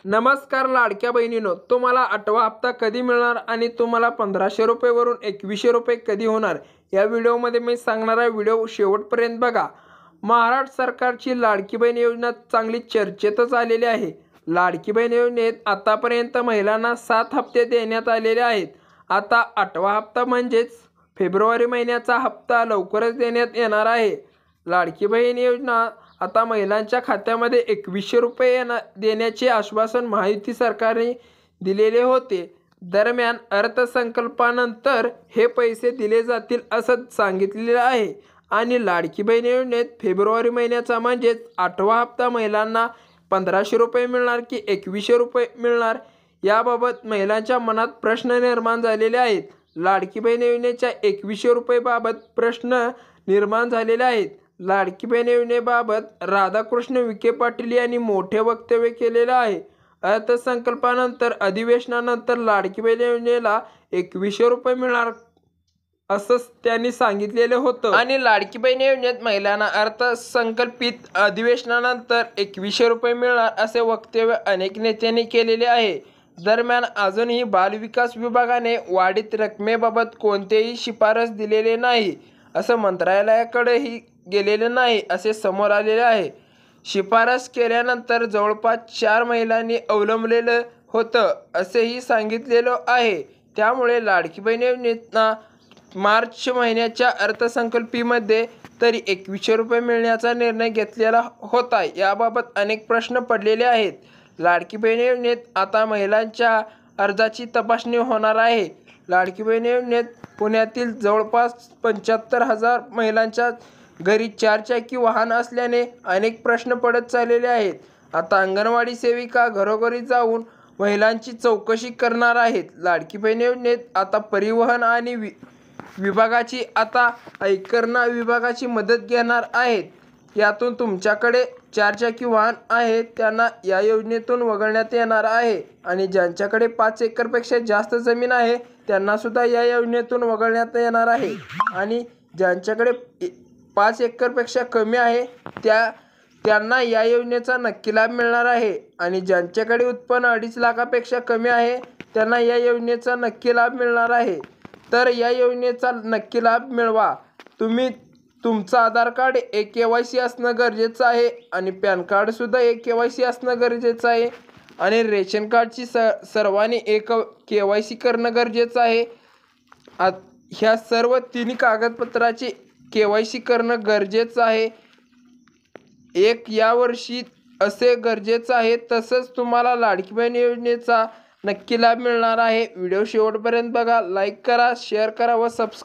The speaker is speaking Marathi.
नमस्कार लाडक्या बहिणींनो, तुम्हाला 8वा हप्ता कधी मिळणार आणि तुम्हाला 1500 रुपयेवरून 2100 रुपये कधी होणार या व्हिडिओमध्ये मी सांगणार आहे। व्हिडिओ शेवटपर्यंत बघा। महाराष्ट्र सरकारची लाडकी बहीण योजना चांगली चर्चेतच आलेली आहे। लाडकी बहीण योजनेत आतापर्यंत महिलांना 7 हप्ते देण्यात आलेले आहेत। आता 8वा हप्ता म्हणजेच फेब्रुवारी महिन्याचा हप्ता लवकरच देण्यात येणार आहे। लाडकी बहीण योजना आता महिलांच्या खात्यामध्ये 2100 रुपये देण्याचे आश्वासन महायुती सरकारने दिलेले होते। दरम्यान अर्थसंकल्पानंतर हे पैसे दिले जातील असं सांगितलेलं आहे आणि लाडकी बहीण योजनेत फेब्रुवारी महिन्याचा म्हणजेच 8वा हप्ता महिलांना 1500 रुपये मिळणार की 2100 रुपये मिळणार याबाबत महिलांच्या मनात प्रश्न निर्माण झालेले आहेत। लाडकी बहीण योजनेच्या 2100 रुपयेबाबत प्रश्न निर्माण झालेले आहेत। लाडकी बहीण योजनेबाबत राधाकृष्ण विखे पाटील यांनी मोठे वक्तव्य केलेले आहे। अर्थसंकल्पानंतर अधिवेशनानंतर लाडकी बहीण योजनेला 2100 रुपये मिळणार असं त्यांनी सांगितलेले होतं आणि लाडकी बहीण योजनेत महिलांना अर्थसंकल्पित अधिवेशनानंतर 2100 रुपये मिळणार असे वक्तव्य अनेक नेत्यांनी केलेले आहे। दरम्यान अजूनही बालविकास विभागाने वाढीत रकमेबाबत कोणतेही शिफारस दिलेले नाही असं मंत्रालयाकडेही गेलेले नाही असे समोर आलेले आहे। शिफारस केल्यानंतर जवळपास 4 महिलांनी अवलंबलेलं होतं असेही सांगितलेलं आहे। त्यामुळे लाडकी बहीण योजनेतना मार्च महिन्याच्या अर्थसंकल्पीमध्ये तरी 2100 रुपये मिळण्याचा निर्णय घेतलेला होता। याबाबत अनेक प्रश्न पडलेले आहेत। लाडकी बहीण योजनेत आता महिलांच्या अर्जाची तपासणी होणार आहे। लाडकी बहीण योजनेत पुण्यातील जवळपास 75,000 महिलांच्या घरी 4 चाकी वाहन असल्याने अनेक प्रश्न पडत चाललेले आहेत। आता अंगणवाडी सेविका घरोघरी जाऊन महिलांची चौकशी करणार आहेत। लाडकी बहीण योजनेत आता परिवहन आणि विभागाची आता आयकर विभागाची मदत घेणार आहेत। यातून तुमच्याकडे 4 चाकी वाहन आहे त्यांना या योजनेतून वगळण्यात येणार आहे आणि ज्यांच्याकडे 5 एकरपेक्षा जास्त जमीन आहे त्यांना सुद्धा या योजनेतून वगळण्यात येणार आहे आणि ज्यांच्याकडे 5 एकरपेक्षा कमी आहे त्यांना या योजनेचा नक्की लाभ मिळणार आहे आणि ज्यांच्याकडे उत्पन्न 2.5 लाखापेक्षा कमी आहे त्यांना या योजनेचा नक्की लाभ मिळणार आहे। तर या योजनेचा नक्की लाभ मिळवा। तुमचं आधार कार्ड KYC असणं गरजेचं आहे आणि पॅन कार्ड सुद्धा KYC असणं गरजेचं आहे आणि रेशन कार्डची सर्वांनी KYC करणं गरजेचं आहे। ह्या सर्व 3 कागदपत्राची KYC करणं गरजेचं आहे। यावर्षी असे गरजेचं आहे। तसंच तुम्हाला लाडकी बहीण योजनेचा नक्की लाभ मिळणार आहे। व्हिडिओ शेवटपर्यंत बघा, लाईक करा, शेअर करा व सबस्क्राईब